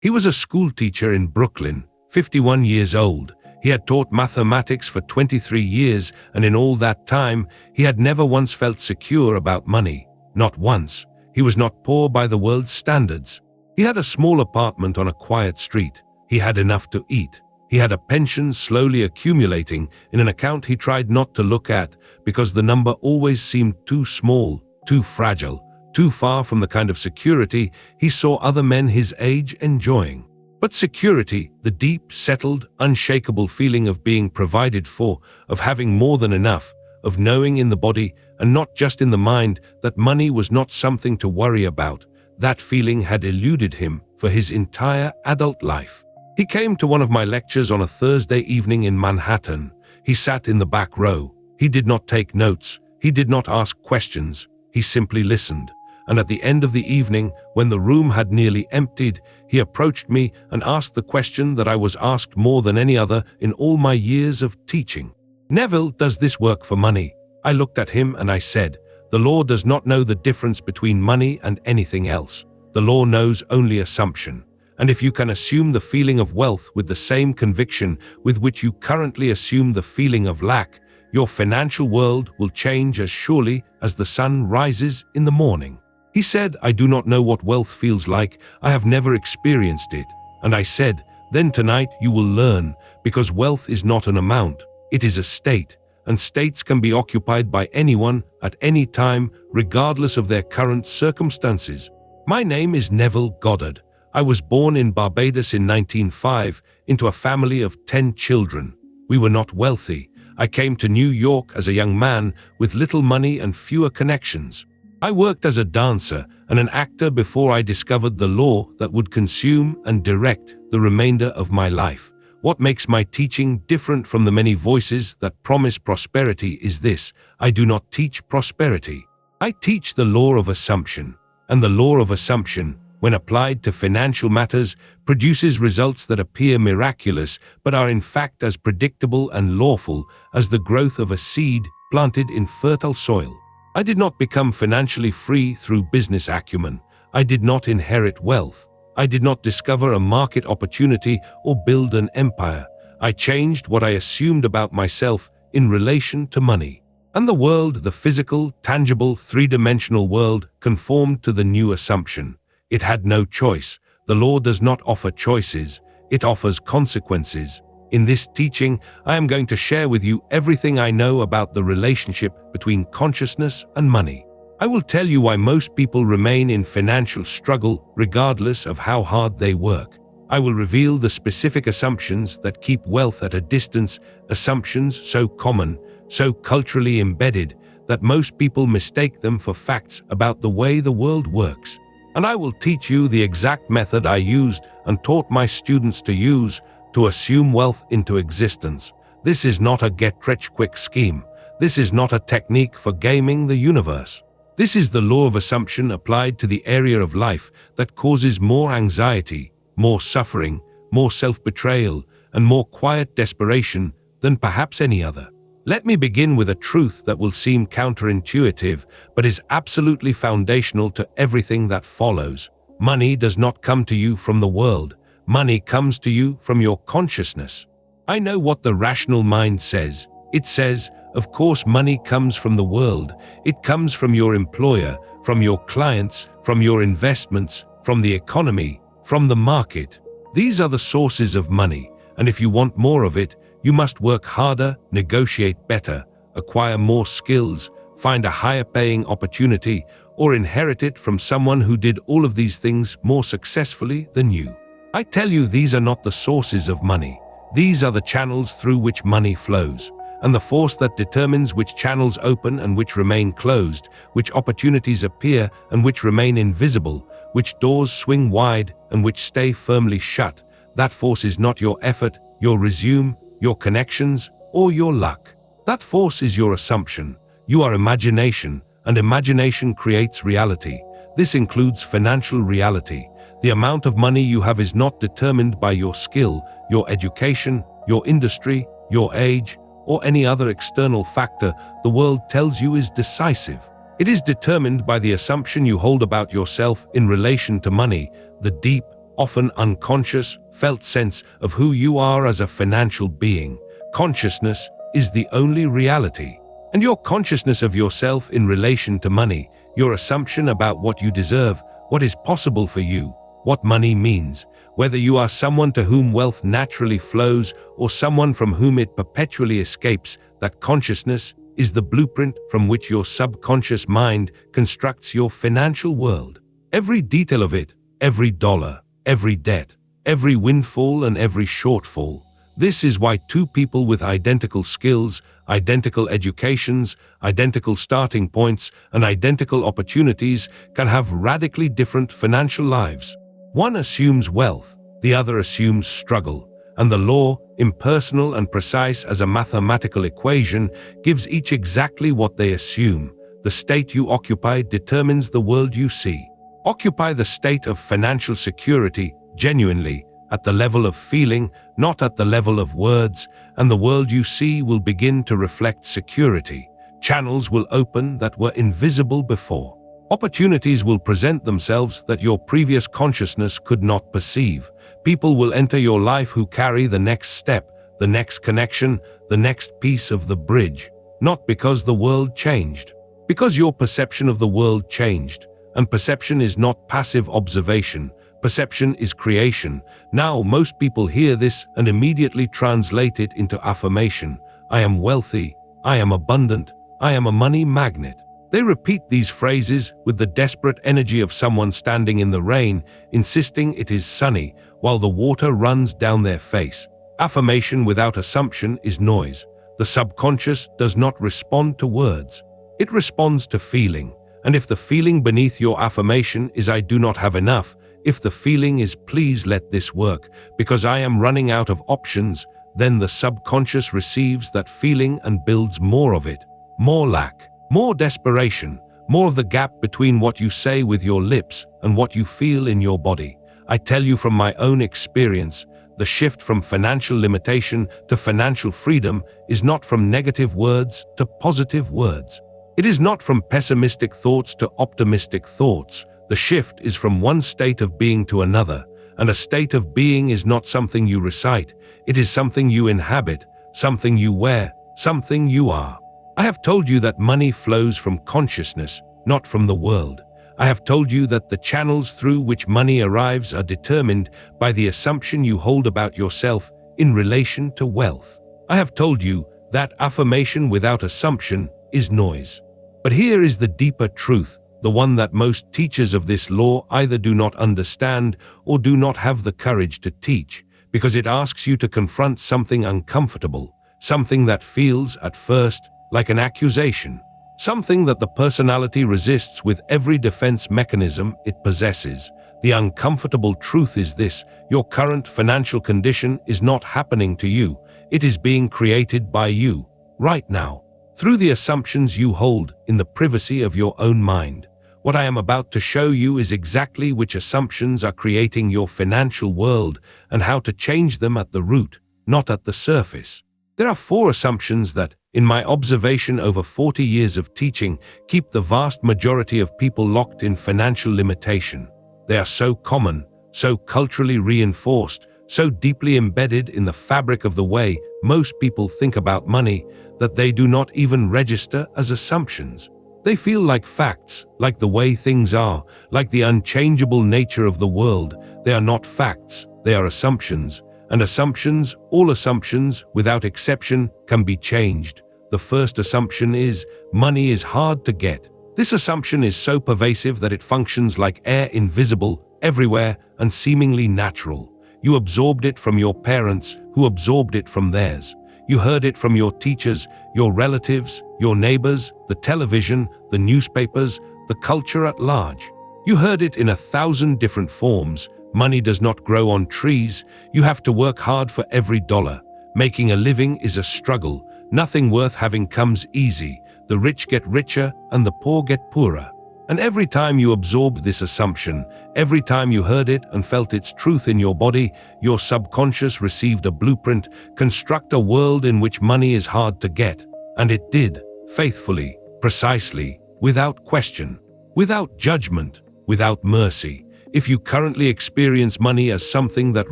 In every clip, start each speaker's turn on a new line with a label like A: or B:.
A: He was a school teacher in Brooklyn, 51 years old. He had taught mathematics for 23 years, and in all that time, he had never once felt secure about money. Not once. He was not poor by the world's standards. He had a small apartment on a quiet street. He had enough to eat. He had a pension slowly accumulating in an account he tried not to look at because the number always seemed too small, too fragile, too far from the kind of security he saw other men his age enjoying. But security, the deep, settled, unshakable feeling of being provided for, of having more than enough, of knowing in the body and not just in the mind that money was not something to worry about, that feeling had eluded him for his entire adult life. He came to one of my lectures on a Thursday evening in Manhattan. He sat in the back row. He did not take notes. He did not ask questions. He simply listened. And at the end of the evening, when the room had nearly emptied, he approached me and asked the question that I was asked more than any other in all my years of teaching. "Neville, does this work for money?" I looked at him and I said, "The law does not know the difference between money and anything else. The law knows only assumption. And if you can assume the feeling of wealth with the same conviction with which you currently assume the feeling of lack, your financial world will change as surely as the sun rises in the morning." He said, "I do not know what wealth feels like. I have never experienced it." And I said, "Then tonight you will learn, because wealth is not an amount, it is a state, and states can be occupied by anyone at any time, regardless of their current circumstances." My name is Neville Goddard. I was born in Barbados in 1905 into a family of 10 children. We were not wealthy. I came to New York as a young man with little money and fewer connections. I worked as a dancer and an actor before I discovered the law that would consume and direct the remainder of my life. What makes my teaching different from the many voices that promise prosperity is this: I do not teach prosperity. I teach the law of assumption. And the law of assumption, when applied to financial matters, produces results that appear miraculous but are in fact as predictable and lawful as the growth of a seed planted in fertile soil. I did not become financially free through business acumen. I did not inherit wealth. I did not discover a market opportunity or build an empire. I changed what I assumed about myself in relation to money. And the world, the physical, tangible, three-dimensional world, conformed to the new assumption. It had no choice. The law does not offer choices. It offers consequences. In this teaching, I am going to share with you everything I know about the relationship between consciousness and money. I will tell you why most people remain in financial struggle regardless of how hard they work. I will reveal the specific assumptions that keep wealth at a distance, assumptions so common, so culturally embedded, that most people mistake them for facts about the way the world works. And I will teach you the exact method I used and taught my students to use to assume wealth into existence. This is not a get-rich-quick scheme. This is not a technique for gaming the universe. This is the law of assumption applied to the area of life that causes more anxiety, more suffering, more self-betrayal, and more quiet desperation than perhaps any other. Let me begin with a truth that will seem counterintuitive, but is absolutely foundational to everything that follows. Money does not come to you from the world. Money comes to you from your consciousness. I know what the rational mind says. It says, of course, money comes from the world. It comes from your employer, from your clients, from your investments, from the economy, from the market. These are the sources of money, and if you want more of it, you must work harder, negotiate better, acquire more skills, find a higher paying opportunity, or inherit it from someone who did all of these things more successfully than you. I tell you, these are not the sources of money. These are the channels through which money flows, and the force that determines which channels open and which remain closed, which opportunities appear and which remain invisible, which doors swing wide and which stay firmly shut. That force is not your effort, your resume, your connections, or your luck. That force is your assumption. You are imagination, and imagination creates reality. This includes financial reality. The amount of money you have is not determined by your skill, your education, your industry, your age, or any other external factor the world tells you is decisive. It is determined by the assumption you hold about yourself in relation to money, the deep, often unconscious, felt sense of who you are as a financial being. Consciousness is the only reality. And your consciousness of yourself in relation to money, your assumption about what you deserve, what is possible for you, what money means, whether you are someone to whom wealth naturally flows or someone from whom it perpetually escapes, that consciousness is the blueprint from which your subconscious mind constructs your financial world. Every detail of it, every dollar, every debt, every windfall and every shortfall. This is why two people with identical skills, identical educations, identical starting points, and identical opportunities can have radically different financial lives. One assumes wealth, the other assumes struggle, and the law, impersonal and precise as a mathematical equation, gives each exactly what they assume. The state you occupy determines the world you see. Occupy the state of financial security, genuinely, at the level of feeling, not at the level of words, and the world you see will begin to reflect security. Channels will open that were invisible before. Opportunities will present themselves that your previous consciousness could not perceive. People will enter your life who carry the next step, the next connection, the next piece of the bridge. Not because the world changed, because your perception of the world changed. And perception is not passive observation. Perception is creation. Now most people hear this and immediately translate it into affirmation. I am wealthy. I am abundant. I am a money magnet. They repeat these phrases with the desperate energy of someone standing in the rain, insisting it is sunny, while the water runs down their face. Affirmation without assumption is noise. The subconscious does not respond to words. It responds to feeling. And if the feeling beneath your affirmation is I do not have enough, if the feeling is please let this work, because I am running out of options, then the subconscious receives that feeling and builds more of it. More lack, more desperation, more of the gap between what you say with your lips and what you feel in your body. I tell you from my own experience, the shift from financial limitation to financial freedom is not from negative words to positive words. It is not from pessimistic thoughts to optimistic thoughts. The shift is from one state of being to another, and a state of being is not something you recite. It is something you inhabit, something you wear, something you are. I have told you that money flows from consciousness, not from the world. I have told you that the channels through which money arrives are determined by the assumption you hold about yourself in relation to wealth. I have told you that affirmation without assumption is noise. But here is the deeper truth, the one that most teachers of this law either do not understand or do not have the courage to teach, because it asks you to confront something uncomfortable, something that feels, at first, like an accusation, something that the personality resists with every defense mechanism it possesses. The uncomfortable truth is this: your current financial condition is not happening to you, it is being created by you, right now, through the assumptions you hold in the privacy of your own mind. What I am about to show you is exactly which assumptions are creating your financial world and how to change them at the root, not at the surface. There are 4 assumptions that, in my observation over 40 years of teaching, keep the vast majority of people locked in financial limitation. They are so common, so culturally reinforced, so deeply embedded in the fabric of the way most people think about money, that they do not even register as assumptions. They feel like facts, like the way things are, like the unchangeable nature of the world. They are not facts, they are assumptions. And assumptions, all assumptions, without exception, can be changed. The first assumption is, money is hard to get. This assumption is so pervasive that it functions like air, invisible, everywhere, and seemingly natural. You absorbed it from your parents, who absorbed it from theirs. You heard it from your teachers, your relatives, your neighbors, the television, the newspapers, the culture at large. You heard it in 1,000 different forms. Money does not grow on trees. You have to work hard for every dollar. Making a living is a struggle. Nothing worth having comes easy. The rich get richer and the poor get poorer. And every time you absorbed this assumption, every time you heard it and felt its truth in your body, your subconscious received a blueprint: construct a world in which money is hard to get. And it did, faithfully, precisely, without question, without judgment, without mercy. If you currently experience money as something that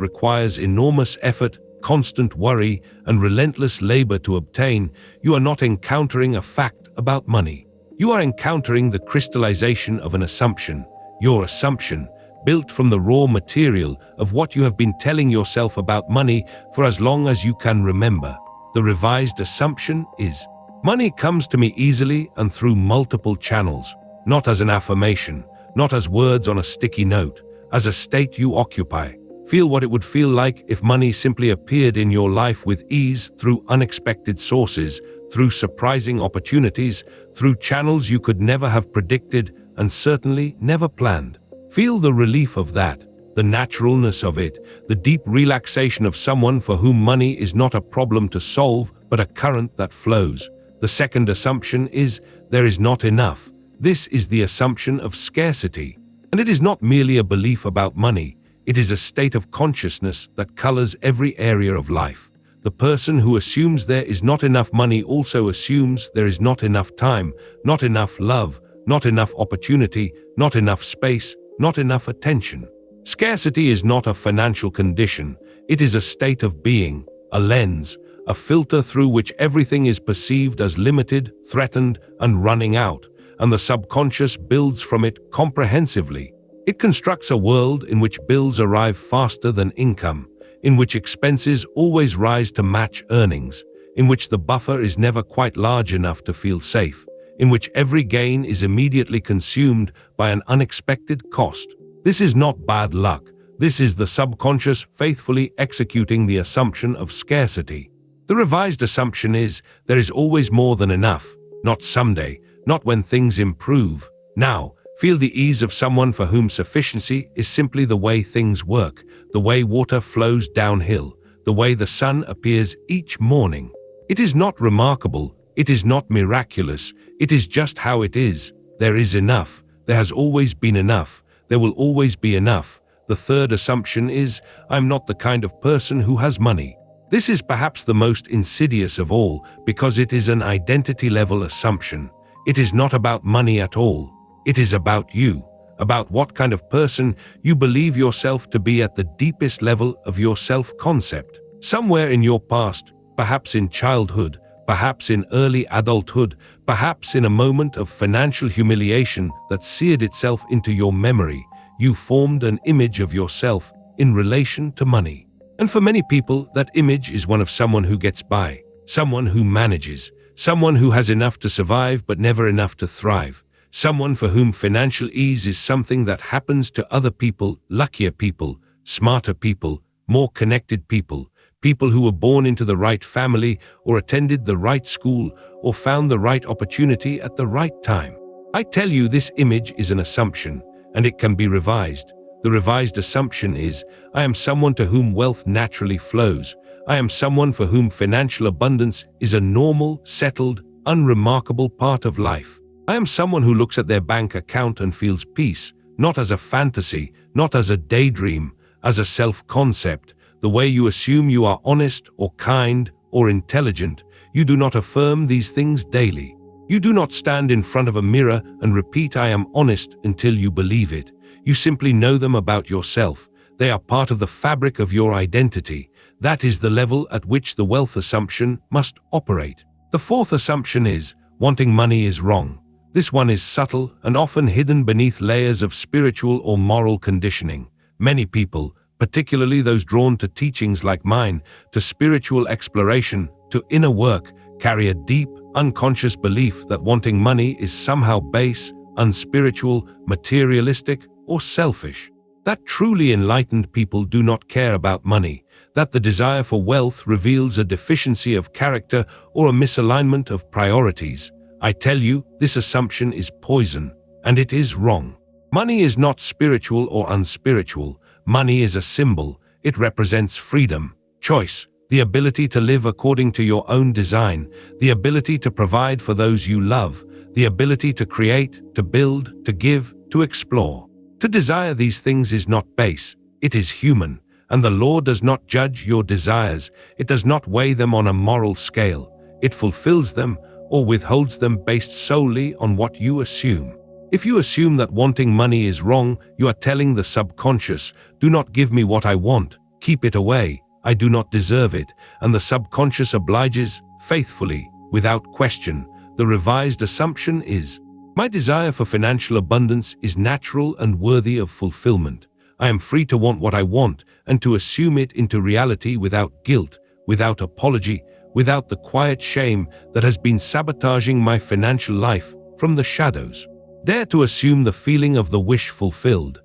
A: requires enormous effort, constant worry, and relentless labor to obtain, you are not encountering a fact about money. You are encountering the crystallization of an assumption, your assumption, built from the raw material of what you have been telling yourself about money for as long as you can remember. The revised assumption is, money comes to me easily and through multiple channels, not as an affirmation, not as words on a sticky note, as a state you occupy. Feel what it would feel like if money simply appeared in your life with ease through unexpected sources, through surprising opportunities, through channels you could never have predicted and certainly never planned. Feel the relief of that, the naturalness of it, the deep relaxation of someone for whom money is not a problem to solve, but a current that flows. The second assumption is, there is not enough. This is the assumption of scarcity. And it is not merely a belief about money. It is a state of consciousness that colors every area of life. The person who assumes there is not enough money also assumes there is not enough time, not enough love, not enough opportunity, not enough space, not enough attention. Scarcity is not a financial condition. It is a state of being, a lens, a filter through which everything is perceived as limited, threatened, and running out, and the subconscious builds from it comprehensively. It constructs a world in which bills arrive faster than income, in which expenses always rise to match earnings, in which the buffer is never quite large enough to feel safe, in which every gain is immediately consumed by an unexpected cost. This is not bad luck. This is the subconscious faithfully executing the assumption of scarcity. The revised assumption is, there is always more than enough, not someday, not when things improve. Now, feel the ease of someone for whom sufficiency is simply the way things work, the way water flows downhill, the way the sun appears each morning. It is not remarkable, it is not miraculous, it is just how it is. There is enough, there has always been enough, there will always be enough. The third assumption is, I'm not the kind of person who has money. This is perhaps the most insidious of all, because it is an identity-level assumption. It is not about money at all. It is about you, about what kind of person you believe yourself to be at the deepest level of your self-concept. Somewhere in your past, perhaps in childhood, perhaps in early adulthood, perhaps in a moment of financial humiliation that seared itself into your memory, you formed an image of yourself in relation to money. And for many people, that image is one of someone who gets by, someone who manages, someone who has enough to survive but never enough to thrive, someone for whom financial ease is something that happens to other people, luckier people, smarter people, more connected people, people who were born into the right family or attended the right school or found the right opportunity at the right time. I tell you, this image is an assumption, and it can be revised. The revised assumption is, I am someone to whom wealth naturally flows. I am someone for whom financial abundance is a normal, settled, unremarkable part of life. I am someone who looks at their bank account and feels peace, not as a fantasy, not as a daydream, as a self-concept. The way you assume you are honest or kind or intelligent, you do not affirm these things daily. You do not stand in front of a mirror and repeat I am honest until you believe it. You simply know them about yourself. They are part of the fabric of your identity. That is the level at which the wealth assumption must operate. The fourth assumption is, wanting money is wrong. This one is subtle and often hidden beneath layers of spiritual or moral conditioning. Many people, particularly those drawn to teachings like mine, to spiritual exploration, to inner work, carry a deep, unconscious belief that wanting money is somehow base, unspiritual, materialistic, or selfish. That truly enlightened people do not care about money, that the desire for wealth reveals a deficiency of character or a misalignment of priorities. I tell you, this assumption is poison, and it is wrong. Money is not spiritual or unspiritual. Money is a symbol. It represents freedom, choice, the ability to live according to your own design, the ability to provide for those you love, the ability to create, to build, to give, to explore. To desire these things is not base, it is human, and the law does not judge your desires. It does not weigh them on a moral scale. It fulfills them or withholds them based solely on what you assume. If you assume that wanting money is wrong, you are telling the subconscious, do not give me what I want, keep it away, I do not deserve it, and the subconscious obliges, faithfully, without question. The revised assumption is, my desire for financial abundance is natural and worthy of fulfillment. I am free to want what I want and to assume it into reality without guilt, without apology, without the quiet shame that has been sabotaging my financial life from the shadows. Dare to assume the feeling of the wish fulfilled,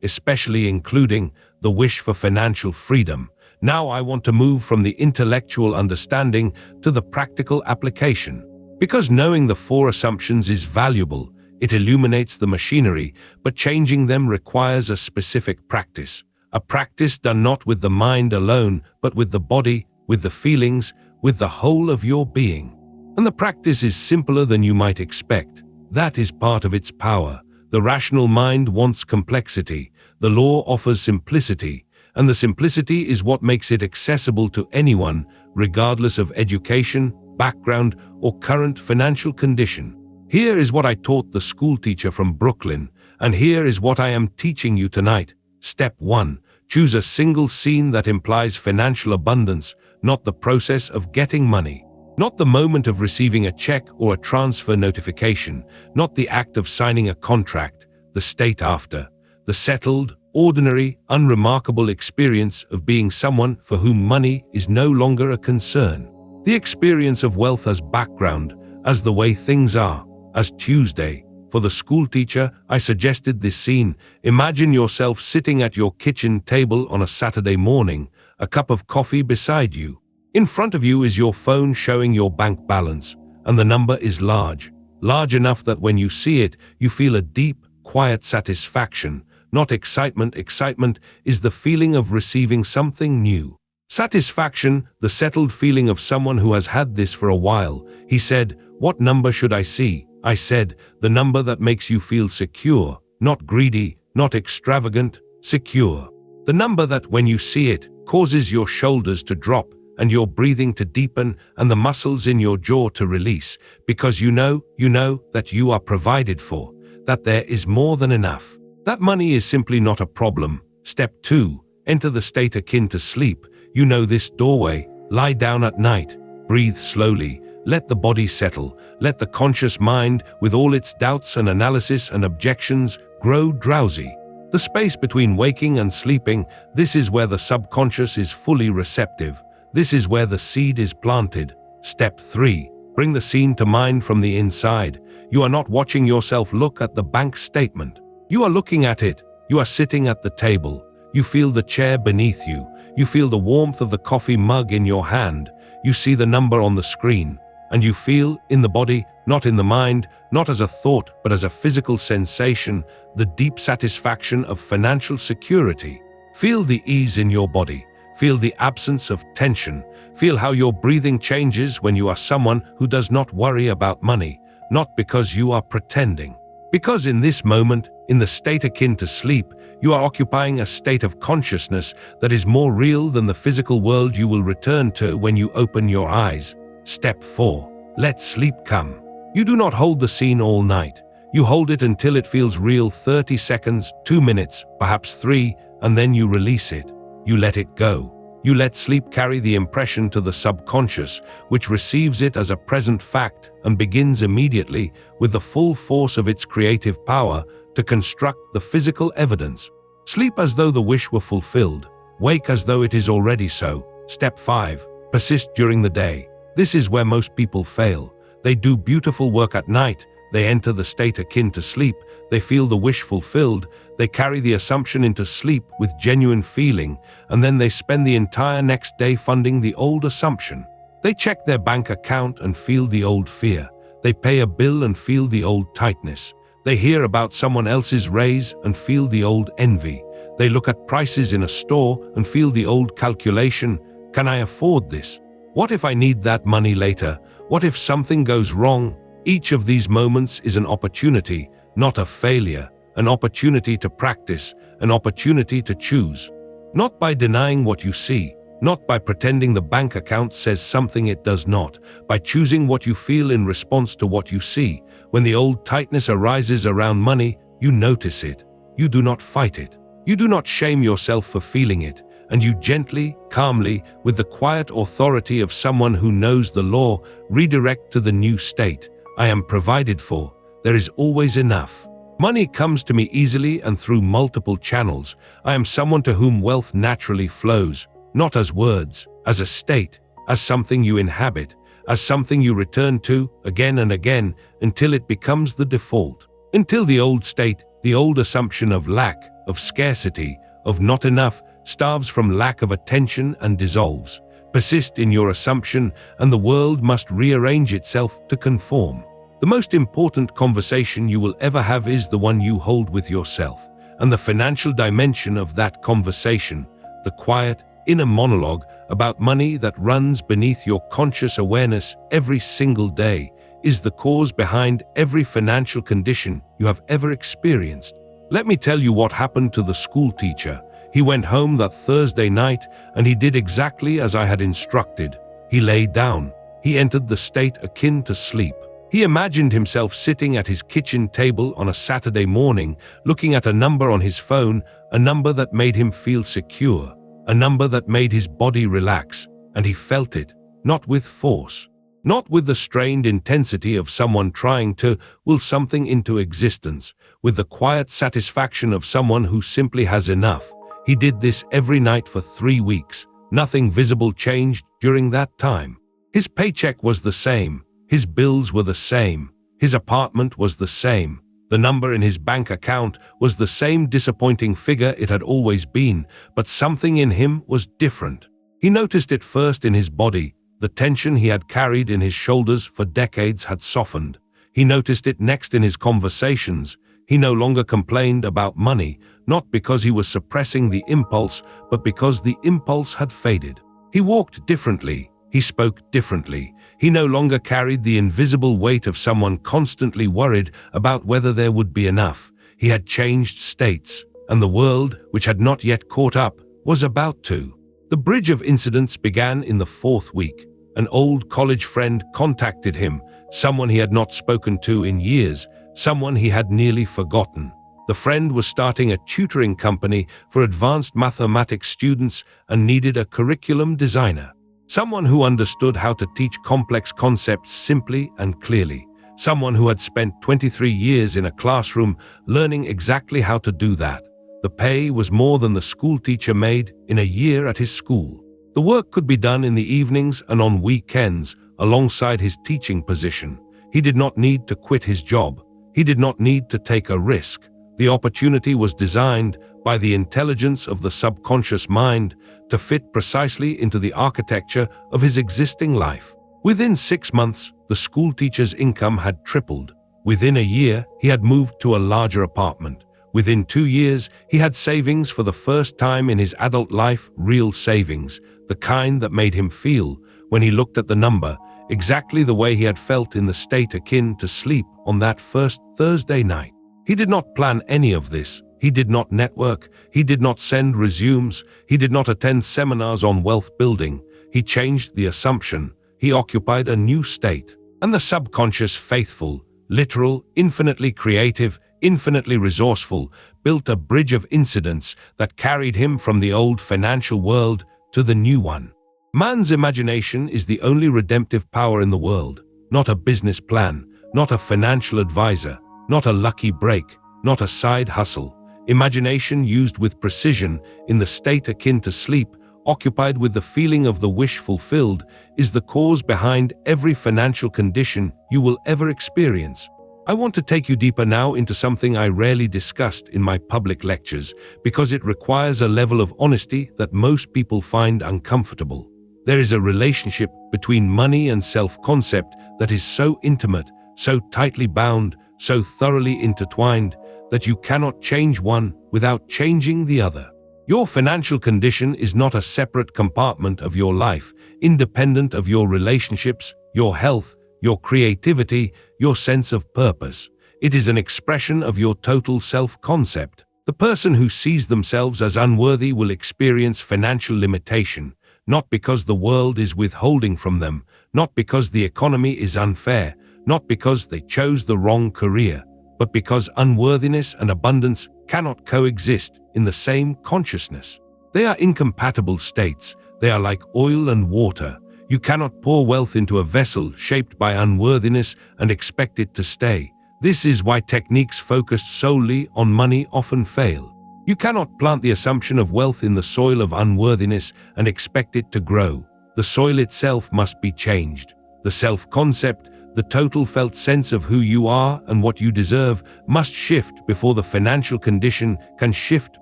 A: especially including, the wish for financial freedom. Now I want to move from the intellectual understanding to the practical application. Because knowing the four assumptions is valuable, it illuminates the machinery, but changing them requires a specific practice. A practice done not with the mind alone, but with the body, with the feelings, with the whole of your being. And the practice is simpler than you might expect. That is part of its power. The rational mind wants complexity. The law offers simplicity. And the simplicity is what makes it accessible to anyone, regardless of education, background, or current financial condition. Here is what I taught the school teacher from Brooklyn, and here is what I am teaching you tonight. Step 1. Choose a single scene that implies financial abundance, not the process of getting money. Not the moment of receiving a check or a transfer notification, not the act of signing a contract, the state after. The settled, ordinary, unremarkable experience of being someone for whom money is no longer a concern. The experience of wealth as background, as the way things are, as Tuesday. For the school teacher, I suggested this scene. Imagine yourself sitting at your kitchen table on a Saturday morning, a cup of coffee beside you. In front of you is your phone showing your bank balance, and the number is large enough that when you see it, you feel a deep, quiet satisfaction, not excitement. Excitement is the feeling of receiving something new. Satisfaction, the settled feeling of someone who has had this for a while. He said, "What number should I see?" I said, "The number that makes you feel secure, not greedy, not extravagant, secure. The number that, when you see it, causes your shoulders to drop and your breathing to deepen and the muscles in your jaw to release, because you know that you are provided for, that there is more than enough. That money is simply not a problem." Step 2. Enter the state akin to sleep. You know this doorway. Lie down at night. Breathe slowly. Let the body settle. Let the conscious mind, with all its doubts and analysis and objections, grow drowsy. The space between waking and sleeping, this is where the subconscious is fully receptive. This is where the seed is planted. Step 3. Bring the scene to mind from the inside. You are not watching yourself look at the bank statement. You are looking at it. You are sitting at the table. You feel the chair beneath you. You feel the warmth of the coffee mug in your hand. You see the number on the screen. And you feel, in the body, not in the mind, not as a thought, but as a physical sensation, the deep satisfaction of financial security. Feel the ease in your body. Feel the absence of tension. Feel how your breathing changes when you are someone who does not worry about money, not because you are pretending. Because in this moment, in the state akin to sleep, you are occupying a state of consciousness that is more real than the physical world you will return to when you open your eyes. Step 4. Let sleep come. You do not hold the scene all night. You hold it until it feels real. 30 seconds, 2 minutes, perhaps 3, and then you release it. You let it go. You let sleep carry the impression to the subconscious, which receives it as a present fact and begins immediately, with the full force of its creative power, to construct the physical evidence. Sleep as though the wish were fulfilled. Wake as though it is already so. Step 5. Persist during the day. This is where most people fail. They do beautiful work at night. They enter the state akin to sleep. They feel the wish fulfilled. They carry the assumption into sleep with genuine feeling, and then they spend the entire next day funding the old assumption. They check their bank account and feel the old fear. They pay a bill and feel the old tightness. They hear about someone else's raise and feel the old envy. They look at prices in a store and feel the old calculation. Can I afford this? What if I need that money later? What if something goes wrong? Each of these moments is an opportunity, not a failure, an opportunity to practice, an opportunity to choose. Not by denying what you see, not by pretending the bank account says something it does not, by choosing what you feel in response to what you see. When the old tightness arises around money, you notice it. You do not fight it. You do not shame yourself for feeling it, and you gently, calmly, with the quiet authority of someone who knows the law, redirect to the new state. I am provided for. There is always enough. Money comes to me easily and through multiple channels. I am someone to whom wealth naturally flows, not as words, as a state, as something you inhabit, as something you return to again and again until it becomes the default. Until the old state, the old assumption of lack, of scarcity, of not enough, starves from lack of attention and dissolves. Persist in your assumption and the world must rearrange itself to conform. The most important conversation you will ever have is the one you hold with yourself, and the financial dimension of that conversation, the quiet, inner monologue about money that runs beneath your conscious awareness every single day, is the cause behind every financial condition you have ever experienced. Let me tell you what happened to the school teacher. He went home that Thursday night and he did exactly as I had instructed. He lay down. He entered the state akin to sleep. He imagined himself sitting at his kitchen table on a Saturday morning, looking at a number on his phone, a number that made him feel secure, a number that made his body relax, and he felt it, not with force, not with the strained intensity of someone trying to will something into existence, with the quiet satisfaction of someone who simply has enough. He did this every night for 3 weeks. Nothing visible changed during that time. His paycheck was the same. His bills were the same. His apartment was the same. The number in his bank account was the same disappointing figure it had always been, but something in him was different. He noticed it first in his body. The tension he had carried in his shoulders for decades had softened. He noticed it next in his conversations. He no longer complained about money, not because he was suppressing the impulse, but because the impulse had faded. He walked differently. He spoke differently. He no longer carried the invisible weight of someone constantly worried about whether there would be enough. He had changed states, and the world, which had not yet caught up, was about to. The bridge of incidents began in the 4th week. An old college friend contacted him, someone he had not spoken to in years, someone he had nearly forgotten. The friend was starting a tutoring company for advanced mathematics students and needed a curriculum designer. Someone who understood how to teach complex concepts simply and clearly. Someone who had spent 23 years in a classroom learning exactly how to do that. The pay was more than the school teacher made in a year at his school. The work could be done in the evenings and on weekends alongside his teaching position. He did not need to quit his job. He did not need to take a risk. The opportunity was designed by the intelligence of the subconscious mind to fit precisely into the architecture of his existing life. Within 6 months, the school teacher's income had tripled. Within a year, he had moved to a larger apartment. Within 2 years, he had savings for the first time in his adult life, real savings, the kind that made him feel, when he looked at the number, exactly the way he had felt in the state akin to sleep on that first Thursday night. He did not plan any of this. He did not network. He did not send resumes. He did not attend seminars on wealth building. He changed the assumption. He occupied a new state. And the subconscious, faithful, literal, infinitely creative, infinitely resourceful, built a bridge of incidents that carried him from the old financial world to the new one. Man's imagination is the only redemptive power in the world, not a business plan, not a financial advisor, not a lucky break, not a side hustle. Imagination used with precision, in the state akin to sleep, occupied with the feeling of the wish fulfilled, is the cause behind every financial condition you will ever experience. I want to take you deeper now into something I rarely discussed in my public lectures, because it requires a level of honesty that most people find uncomfortable. There is a relationship between money and self-concept that is so intimate, so tightly bound, so thoroughly intertwined, that you cannot change one without changing the other. Your financial condition is not a separate compartment of your life, independent of your relationships, your health, your creativity, your sense of purpose. It is an expression of your total self-concept. The person who sees themselves as unworthy will experience financial limitation, not because the world is withholding from them, not because the economy is unfair, not because they chose the wrong career, but because unworthiness and abundance cannot coexist in the same consciousness. They are incompatible states. They are like oil and water. You cannot pour wealth into a vessel shaped by unworthiness and expect it to stay. This is why techniques focused solely on money often fail. You cannot plant the assumption of wealth in the soil of unworthiness and expect it to grow. The soil itself must be changed. The self-concept, the total felt sense of who you are and what you deserve, must shift before the financial condition can shift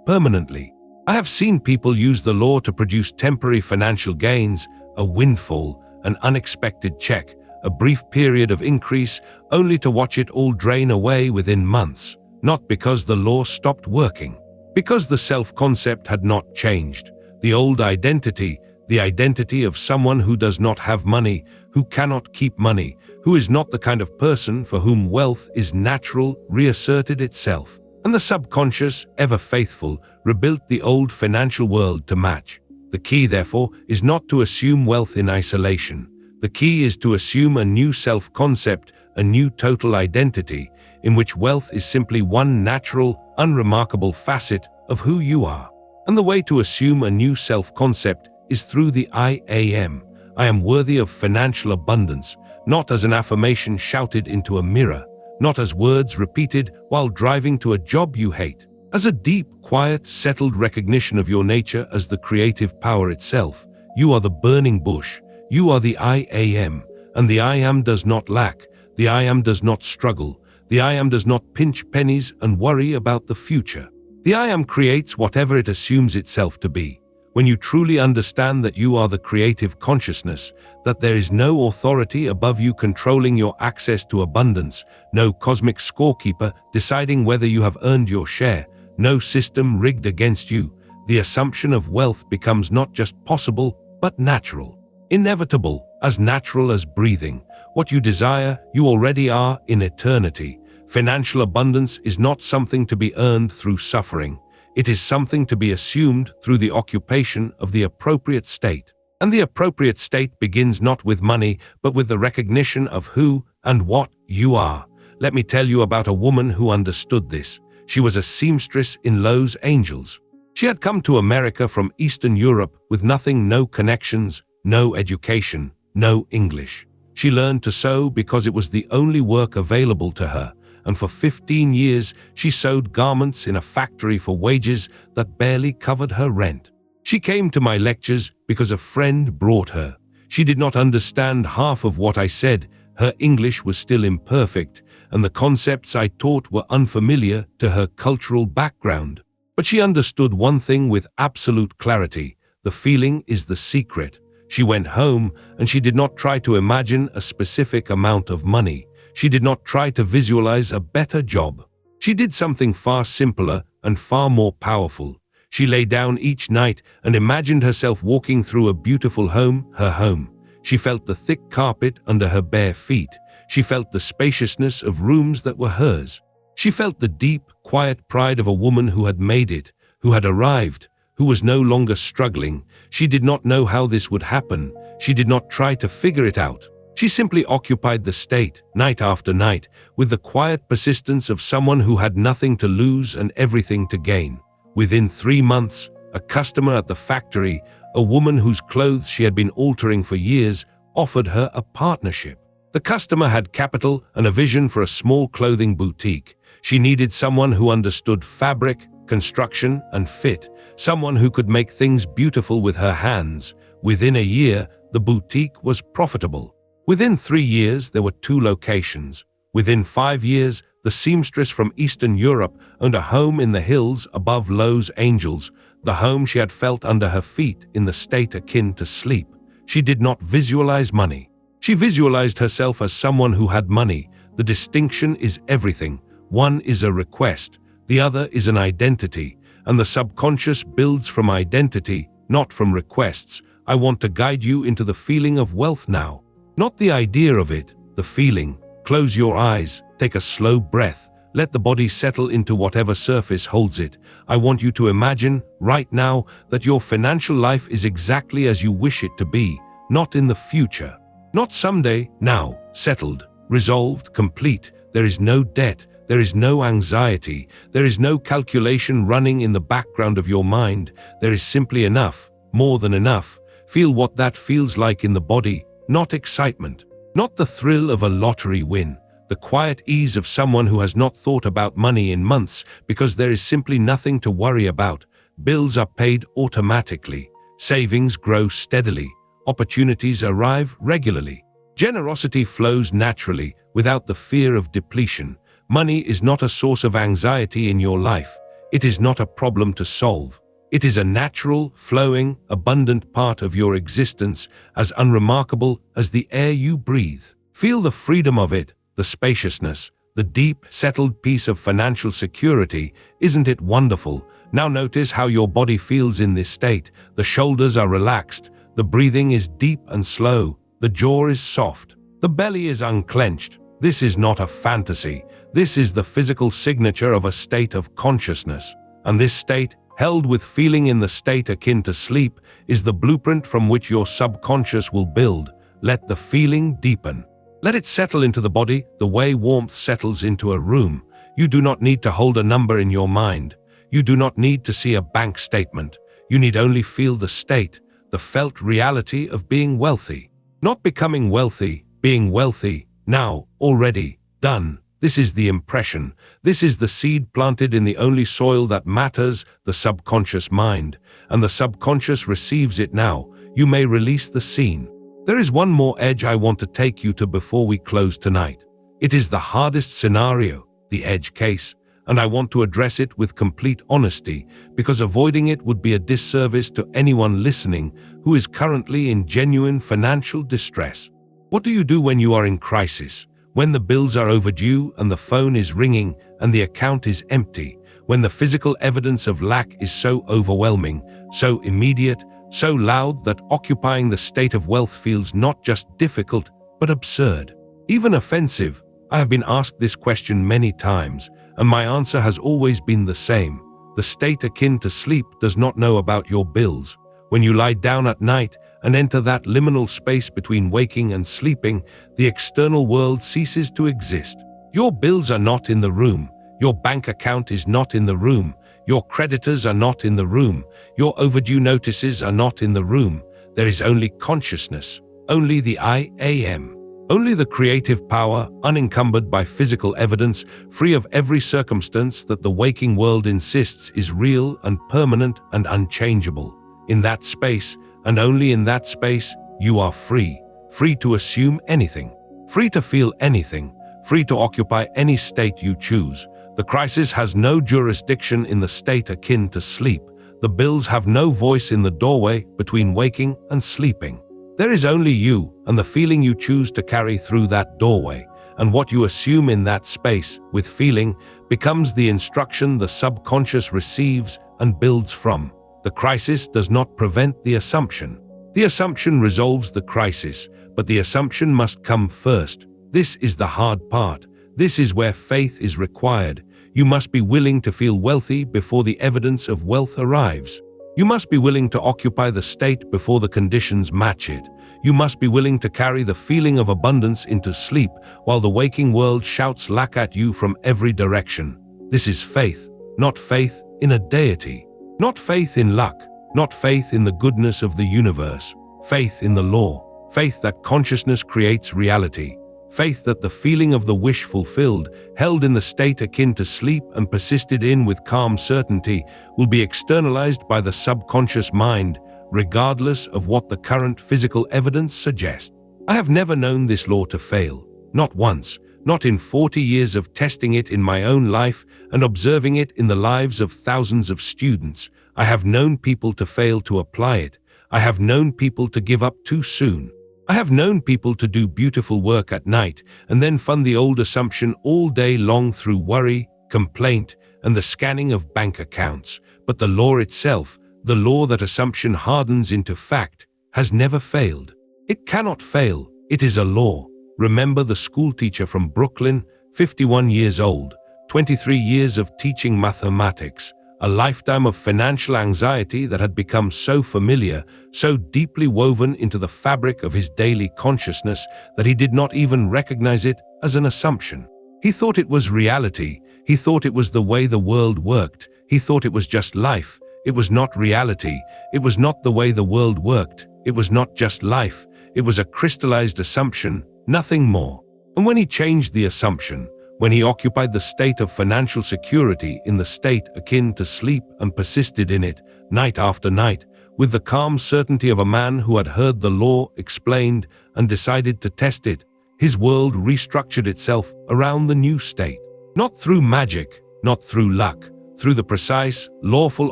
A: permanently. I have seen people use the law to produce temporary financial gains, a windfall, an unexpected check, a brief period of increase, only to watch it all drain away within months, not because the law stopped working, because the self-concept had not changed. The old identity, the identity of someone who does not have money, who cannot keep money, who is not the kind of person for whom wealth is natural, reasserted itself. And the subconscious, ever faithful, rebuilt the old financial world to match. The key, therefore, is not to assume wealth in isolation. The key is to assume a new self-concept, a new total identity, in which wealth is simply one natural, unremarkable facet of who you are. And the way to assume a new self-concept is through the I am. I am worthy of financial abundance, not as an affirmation shouted into a mirror, not as words repeated while driving to a job you hate, as a deep, quiet, settled recognition of your nature as the creative power itself. You are the burning bush. You are the I am, and the I am does not lack. The I am does not struggle. The I am does not pinch pennies and worry about the future. The I am creates whatever it assumes itself to be. When you truly understand that you are the creative consciousness, that there is no authority above you controlling your access to abundance, no cosmic scorekeeper deciding whether you have earned your share, no system rigged against you, the assumption of wealth becomes not just possible, but natural. Inevitable, as natural as breathing. What you desire, you already are in eternity. Financial abundance is not something to be earned through suffering. It is something to be assumed through the occupation of the appropriate state. And the appropriate state begins not with money, but with the recognition of who and what you are. Let me tell you about a woman who understood this. She was a seamstress in Los Angeles. She had come to America from Eastern Europe with nothing, no connections, no education, no English. She learned to sew because it was the only work available to her, and for 15 years she sewed garments in a factory for wages that barely covered her rent. She came to my lectures because a friend brought her. She did not understand half of what I said. Her English was still imperfect, and the concepts I taught were unfamiliar to her cultural background. But she understood one thing with absolute clarity: the feeling is the secret. She went home, and she did not try to imagine a specific amount of money. She did not try to visualize a better job. She did something far simpler and far more powerful. She lay down each night and imagined herself walking through a beautiful home, her home. She felt the thick carpet under her bare feet. She felt the spaciousness of rooms that were hers. She felt the deep, quiet pride of a woman who had made it, who had arrived, who was no longer struggling. She did not know how this would happen. She did not try to figure it out. She simply occupied the state, night after night, with the quiet persistence of someone who had nothing to lose and everything to gain. Within 3 months, a customer at the factory, a woman whose clothes she had been altering for years, offered her a partnership. The customer had capital and a vision for a small clothing boutique. She needed someone who understood fabric, construction, and fit, someone who could make things beautiful with her hands. Within a year, the boutique was profitable. Within 3 years, there were 2 locations. Within 5 years, the seamstress from Eastern Europe owned a home in the hills above Los Angeles, the home she had felt under her feet in the state akin to sleep. She did not visualize money. She visualized herself as someone who had money. The distinction is everything. One is a request, the other is an identity, and the subconscious builds from identity, not from requests. I want to guide you into the feeling of wealth now. Not the idea of it, the feeling. Close your eyes, take a slow breath, Let the body settle into whatever surface holds it. I want you to imagine, right now, that your financial life is exactly as you wish it to be, not in the future. Not someday, now, settled, resolved, complete. There is no debt, there is no anxiety, there is no calculation running in the background of your mind. There is simply enough, more than enough. Feel what that feels like in the body, not excitement, not the thrill of a lottery win, the quiet ease of someone who has not thought about money in months because there is simply nothing to worry about. Bills are paid automatically, savings grow steadily, opportunities arrive regularly. Generosity flows naturally, without the fear of depletion. Money is not a source of anxiety in your life. It is not a problem to solve. It is a natural, flowing, abundant part of your existence, as unremarkable as the air you breathe. Feel the freedom of it, the spaciousness, the deep, settled peace of financial security. Isn't it wonderful? Now notice how your body feels in this state. The shoulders are relaxed, the breathing is deep and slow, the jaw is soft, the belly is unclenched. This is not a fantasy. This is the physical signature of a state of consciousness. And this state, held with feeling in the state akin to sleep, is the blueprint from which your subconscious will build. Let the feeling deepen. Let it settle into the body the way warmth settles into a room. You do not need to hold a number in your mind. You do not need to see a bank statement. You need only feel the state, the felt reality of being wealthy. Not becoming wealthy, being wealthy, now, already, done. This is the impression. This is the seed planted in the only soil that matters, the subconscious mind. And the subconscious receives it now. You may release the scene. There is one more edge I want to take you to before we close tonight. It is the hardest scenario, the edge case, and I want to address it with complete honesty, because avoiding it would be a disservice to anyone listening who is currently in genuine financial distress. What do you do when you are in crisis? When the bills are overdue and the phone is ringing and the account is empty? When the physical evidence of lack is so overwhelming, so immediate, so loud that occupying the state of wealth feels not just difficult, but absurd, even offensive? I have been asked this question many times, and my answer has always been the same. The state akin to sleep does not know about your bills. When you lie down at night and enter that liminal space between waking and sleeping, the external world ceases to exist. Your bills are not in the room. Your bank account is not in the room. Your creditors are not in the room. Your overdue notices are not in the room. There is only consciousness, only the I am. Only the creative power, unencumbered by physical evidence, free of every circumstance that the waking world insists is real and permanent and unchangeable. In that space, and only in that space, you are free. Free to assume anything. Free to feel anything. Free to occupy any state you choose. The crisis has no jurisdiction in the state akin to sleep. The bills have no voice in the doorway between waking and sleeping. There is only you and the feeling you choose to carry through that doorway, and what you assume in that space, with feeling, becomes the instruction the subconscious receives and builds from. The crisis does not prevent the assumption. The assumption resolves the crisis, but the assumption must come first. This is the hard part. This is where faith is required. You must be willing to feel wealthy before the evidence of wealth arrives. You must be willing to occupy the state before the conditions match it. You must be willing to carry the feeling of abundance into sleep while the waking world shouts lack at you from every direction. This is faith, not faith in a deity, not faith in luck, not faith in the goodness of the universe, faith in the law, faith that consciousness creates reality, faith that the feeling of the wish fulfilled, held in the state akin to sleep and persisted in with calm certainty, will be externalized by the subconscious mind, regardless of what the current physical evidence suggests. I have never known this law to fail, not once, not in 40 years of testing it in my own life and observing it in the lives of thousands of students. I have known people to fail to apply it. I have known people to give up too soon. I have known people to do beautiful work at night and then fund the old assumption all day long through worry, complaint, and the scanning of bank accounts. But the law itself, the law that assumption hardens into fact, has never failed. It cannot fail. It is a law. Remember the schoolteacher from Brooklyn, 51 years old, 23 years of teaching mathematics, a lifetime of financial anxiety that had become so familiar, so deeply woven into the fabric of his daily consciousness that he did not even recognize it as an assumption. He thought it was reality. He thought it was the way the world worked. He thought it was just life. It was not reality. It was not the way the world worked. It was not just life. It was a crystallized assumption, nothing more. And when he changed the assumption, when he occupied the state of financial security in the state akin to sleep and persisted in it, night after night, with the calm certainty of a man who had heard the law explained and decided to test it, his world restructured itself around the new state. Not through magic, not through luck, through the precise, lawful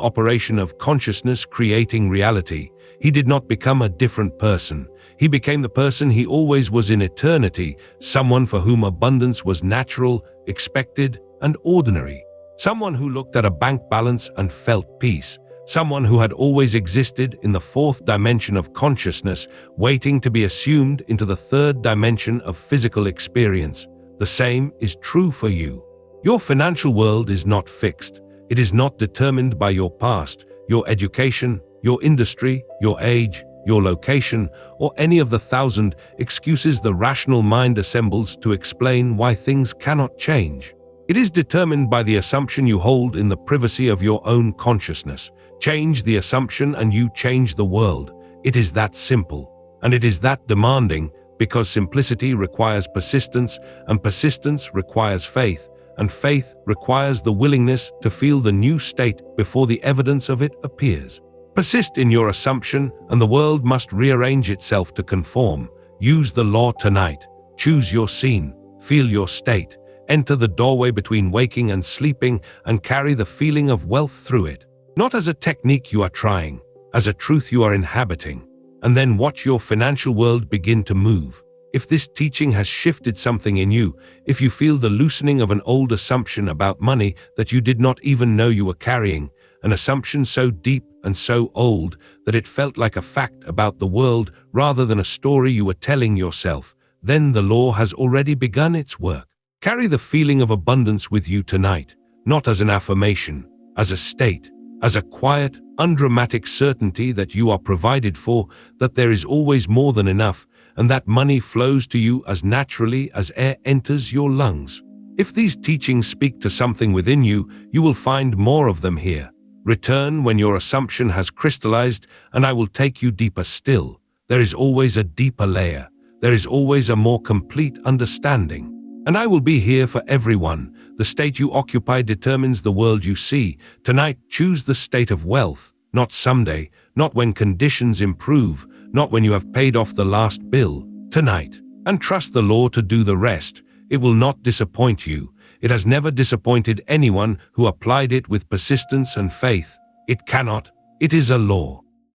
A: operation of consciousness creating reality. He did not become a different person. He became the person he always was in eternity, someone for whom abundance was natural, expected, and ordinary. Someone who looked at a bank balance and felt peace. Someone who had always existed in the fourth dimension of consciousness, waiting to be assumed into the third dimension of physical experience. The same is true for you. Your financial world is not fixed. It is not determined by your past, your education, your industry, your age, your location, or any of the thousand excuses the rational mind assembles to explain why things cannot change. It is determined by the assumption you hold in the privacy of your own consciousness. Change the assumption and you change the world. It is that simple, and it is that demanding, because simplicity requires persistence, and persistence requires faith, and faith requires the willingness to feel the new state before the evidence of it appears. Persist in your assumption, and the world must rearrange itself to conform. Use the law tonight. Choose your scene. Feel your state. Enter the doorway between waking and sleeping, and carry the feeling of wealth through it. Not as a technique you are trying, as a truth you are inhabiting. And then watch your financial world begin to move. If this teaching has shifted something in you, if you feel the loosening of an old assumption about money that you did not even know you were carrying, an assumption so deep and so old that it felt like a fact about the world rather than a story you were telling yourself, then the law has already begun its work. Carry the feeling of abundance with you tonight, not as an affirmation, as a state, as a quiet, undramatic certainty that you are provided for, that there is always more than enough, and that money flows to you as naturally as air enters your lungs. If these teachings speak to something within you, you will find more of them here. Return when your assumption has crystallized, and I will take you deeper still. There is always a deeper layer. There is always a more complete understanding. And I will be here for everyone. The state you occupy determines the world you see. Tonight, choose the state of wealth, not someday, not when conditions improve, not when you have paid off the last bill. Tonight. And trust the law to do the rest. It will not disappoint you. It has never disappointed anyone who applied it with persistence and faith. It cannot. It is a law.